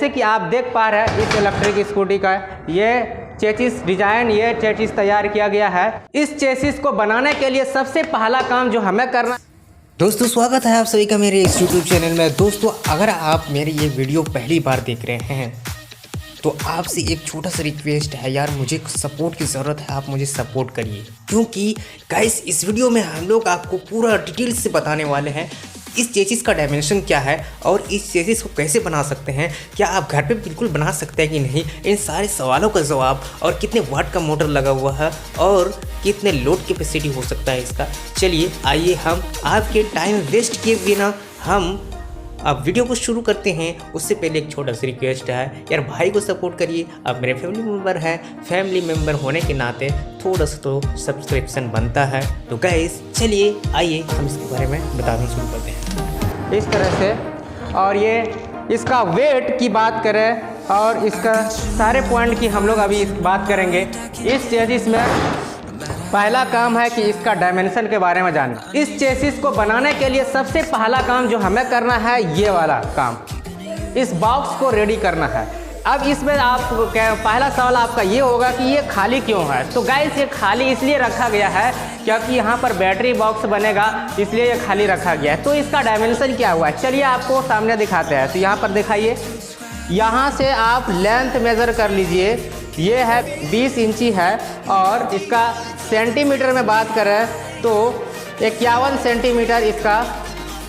जैसे कि आप देख पा रहे हैं इस इलेक्ट्रिक स्कूटी का ये चेसिस डिजाइन, ये चेसिस तैयार किया गया है। इस चेसिस को बनाने के लिए सबसे पहला काम जो हमें करना। दोस्तों स्वागत है आप सभी का मेरे इस YouTube चैनल में। दोस्तों अगर आप मेरी ये वीडियो पहली बार देख रहे हैं तो आपसे एक छोटा सा रिक्वेस्ट है यार, मुझे सपोर्ट की ज़रूरत है, आप मुझे सपोर्ट करिए। क्योंकि गाइस इस वीडियो में हम लोग आपको पूरा डिटेल से बताने वाले हैं इस चेसिस का डायमेंशन क्या है और इस चेसिस को कैसे बना सकते हैं, क्या आप घर पे बिल्कुल बना सकते हैं कि नहीं, इन सारे सवालों का जवाब, और कितने वाट का मोटर लगा हुआ है और कितने लोड कैपेसिटी हो सकता है इसका। चलिए आइए हम आपके टाइम वेस्ट किए बिना हम अब वीडियो को शुरू करते हैं। उससे पहले एक छोटा सा रिक्वेस्ट है यार, भाई को सपोर्ट करिए। अब मेरे फैमिली मेम्बर हैं, फैमिली मेम्बर होने के नाते थोड़ा सा तो सब्सक्रिप्शन बनता है। तो गाइस चलिए आइए हम इसके बारे में बताना शुरू करते हैं इस तरह से। और ये इसका वेट की बात करें और इसका सारे पॉइंट की हम लोग अभी बात करेंगे। इस चेसिस में पहला काम है कि इसका डायमेंशन के बारे में जानें। इस चेसिस को बनाने के लिए सबसे पहला काम जो हमें करना है ये वाला काम, इस बॉक्स को रेडी करना है। अब इसमें आप पहला सवाल आपका ये होगा कि ये खाली क्यों है। तो गाइस ये खाली इसलिए रखा गया है क्योंकि यहाँ पर बैटरी बॉक्स बनेगा, इसलिए ये खाली रखा गया है। तो इसका डायमेंशन क्या हुआ है चलिए आपको सामने दिखाते हैं। तो यहाँ पर दिखाइए, यहाँ से आप लेंथ मेज़र कर लीजिए, ये है 20 इंची है। और इसका सेंटीमीटर में बात करें तो 51 सेंटीमीटर इसका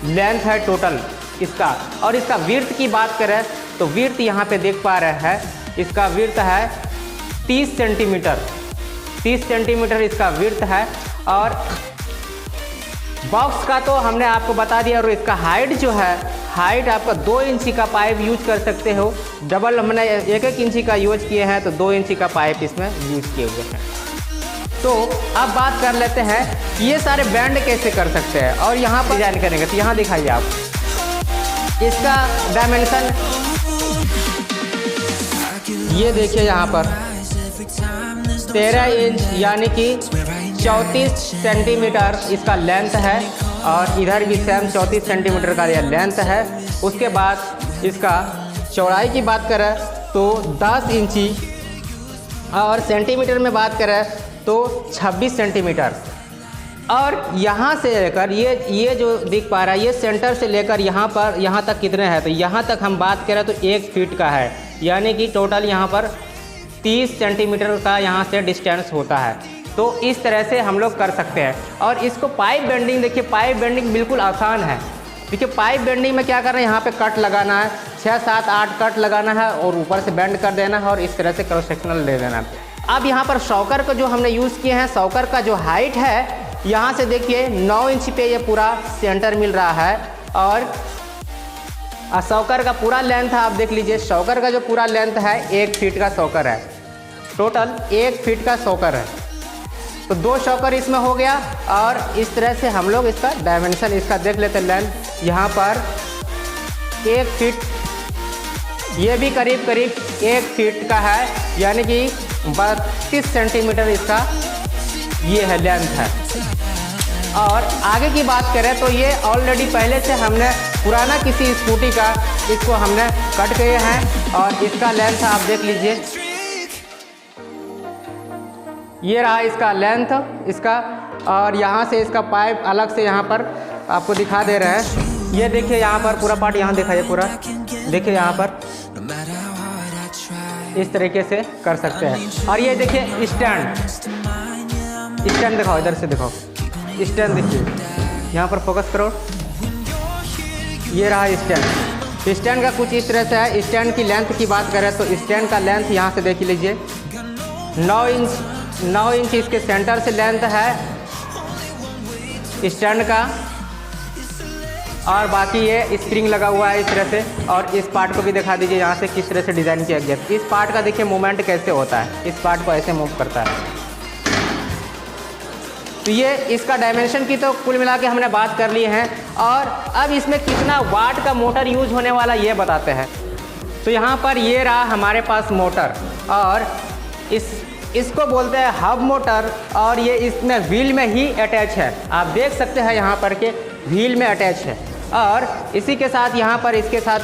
लेंथ है टोटल इसका। और इसका विड्थ की बात करें तो विड्थ यहाँ पे देख पा रहे हैं, इसका विड्थ है 30 सेंटीमीटर। 30 सेंटीमीटर इसका विड्थ है। और बॉक्स का तो हमने आपको बता दिया। और इसका हाइट जो है, हाइट आपका 2 इंची का पाइप यूज कर सकते हो। डबल हमने 1-1 इंची का यूज किए हैं तो 2 इंची का पाइप इसमें यूज किए हुए हैं। तो अब बात कर लेते हैं कि ये सारे बैंड कैसे कर सकते हैं और यहाँ पर डिजाइन करेंगे। तो यहाँ दिखाइए आप इसका डायमेंशन, ये देखिए यहाँ पर 13 इंच यानी कि 34 सेंटीमीटर इसका लेंथ है। और इधर भी सेम 34 सेंटीमीटर का यह लेंथ है। उसके बाद इसका चौड़ाई की बात करें तो 10 इंची और सेंटीमीटर में बात करें तो 26 सेंटीमीटर। और यहाँ से लेकर ये जो दिख पा रहा है, ये सेंटर से लेकर यहाँ तक कितने हैं। तो यहाँ तक हम बात करें तो 1 फीट का है, यानी कि टोटल यहाँ पर 30 सेंटीमीटर का यहाँ से डिस्टेंस होता है। तो इस तरह से हम लोग कर सकते हैं। और इसको पाइप बेंडिंग, देखिए पाइप बेंडिंग बिल्कुल आसान है। देखिए पाइप बेंडिंग में क्या करना है, यहाँ पे कट लगाना है, 6, 7, 8 कट लगाना है और ऊपर से बेंड कर देना है और इस तरह से क्रॉस सेक्शनल ले देना है। अब यहाँ पर शॉकर का जो हमने यूज़ किए हैं, शॉकर का जो हाइट है यहाँ से देखिए 9 इंच पे ये पूरा सेंटर मिल रहा है। और शॉकर का पूरा लेंथ आप देख लीजिए, शॉकर का जो पूरा लेंथ है 1 फीट का शॉकर है, टोटल 1 फीट का शॉकर है। तो 2 शॉकर इसमें हो गया। और इस तरह से हम लोग इसका डायमेंशन इसका देख लेते हैं। लेंथ यहाँ पर 1 फीट, ये भी करीब 1 फीट का है, यानी कि 32 सेंटीमीटर इसका ये है लेंथ है। और आगे की बात करें तो ये ऑलरेडी पहले से हमने पुराना किसी स्कूटी का इसको हमने कट किए हैं। और इसका लेंथ आप देख लीजिए, ये रहा इसका लेंथ इसका। और यहाँ से इसका पाइप अलग से यहाँ पर आपको दिखा दे रहे हैं। ये देखिए यहाँ पर पूरा पार्ट यहाँ दिखाइए, पूरा देखिए यहाँ पर इस तरीके से कर सकते हैं। और ये देखिए स्टैंड दिखाओ, इधर से दिखाओ स्टैंड, देखिए यहाँ पर फोकस करो, ये रहा स्टैंड। स्टैंड का कुछ इस तरह से है। स्टैंड की लेंथ की बात करें तो स्टैंड का लेंथ यहाँ से देख लीजिए 9 इंच इसके सेंटर से लेंथ है स्टैंड का। और बाकी ये स्प्रिंग लगा हुआ है इस तरह से। और इस पार्ट को भी दिखा दीजिए यहाँ से किस तरह से डिज़ाइन किया गया। इस पार्ट का देखिए मूवमेंट कैसे होता है, इस पार्ट को ऐसे मूव करता है। तो ये इसका डायमेंशन की तो कुल मिला के हमने बात कर ली है। और अब इसमें कितना वाट का मोटर यूज होने वाला ये बताते हैं। तो यहाँ पर ये रहा हमारे पास मोटर, और इसको बोलते हैं हब मोटर। और ये इसमें व्हील में ही अटैच है, आप देख सकते हैं यहाँ पर के व्हील में अटैच है। और इसी के साथ यहाँ पर इसके साथ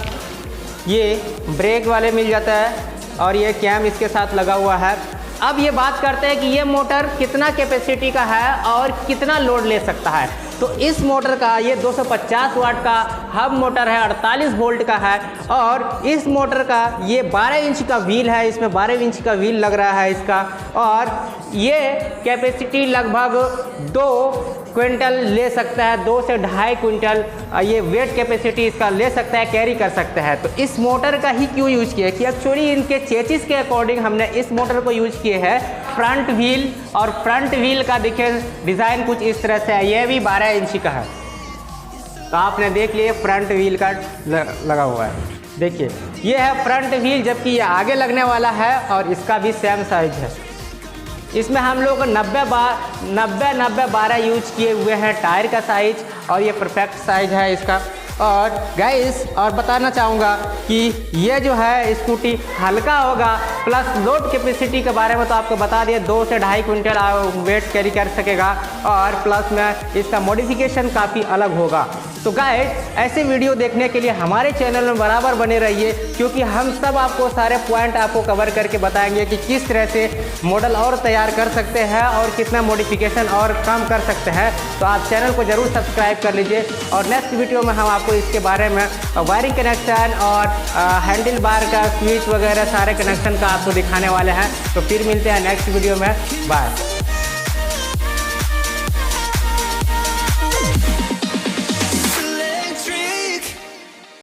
ये ब्रेक वाले मिल जाता है और ये कैम इसके साथ लगा हुआ है। अब ये बात करते हैं कि ये मोटर कितना कैपेसिटी का है और कितना लोड ले सकता है। तो इस मोटर का ये 250 वाट का हब मोटर है, 48 वोल्ट का है और इस मोटर का ये 12 इंच का व्हील है, इसमें 12 इंच का व्हील लग रहा है इसका, और ये कैपेसिटी लगभग 2 क्विंटल ले सकता है, 2 से 2.5 क्विंटल ये वेट कैपेसिटी इसका ले सकता है, कैरी कर सकता है। तो इस मोटर का ही क्यों यूज़ किया कि एक्चुअली इनके चेसिस के अकॉर्डिंग हमने इस मोटर को यूज़ किए हैं फ्रंट व्हील, और फ्रंट व्हील का देखिए डिज़ाइन कुछ इस तरह से है, ये भी 12 इंच का है। तो आपने देख लिए फ्रंट व्हील का लगा हुआ है, देखिए ये है फ्रंट व्हील, जबकि ये आगे लगने वाला है और इसका भी सेम साइज है। इसमें हम लोग 90-12 यूज किए हुए हैं टायर का साइज, और ये परफेक्ट साइज है इसका। और गाइस और बताना चाहूँगा कि ये जो है स्कूटी हल्का होगा, प्लस लोड कैपेसिटी के बारे में तो आपको बता दिए 2 से 2.5 क्विंटल वेट कैरी कर सकेगा, और प्लस में इसका मॉडिफिकेशन काफ़ी अलग होगा। तो गाइस ऐसे वीडियो देखने के लिए हमारे चैनल में बराबर बने रहिए, क्योंकि हम सब आपको सारे पॉइंट आपको कवर करके बताएंगे कि किस तरह से मॉडल और तैयार कर सकते हैं और कितना मॉडिफिकेशन और कम कर सकते हैं। तो आप चैनल को ज़रूर सब्सक्राइब कर लीजिए, और नेक्स्ट वीडियो में हम आपको इसके बारे में वायरिंग कनेक्शन और हैंडल बार का स्विच वगैरह सारे कनेक्शन का आपको दिखाने वाले हैं। तो फिर मिलते हैं नेक्स्ट वीडियो में, बाय।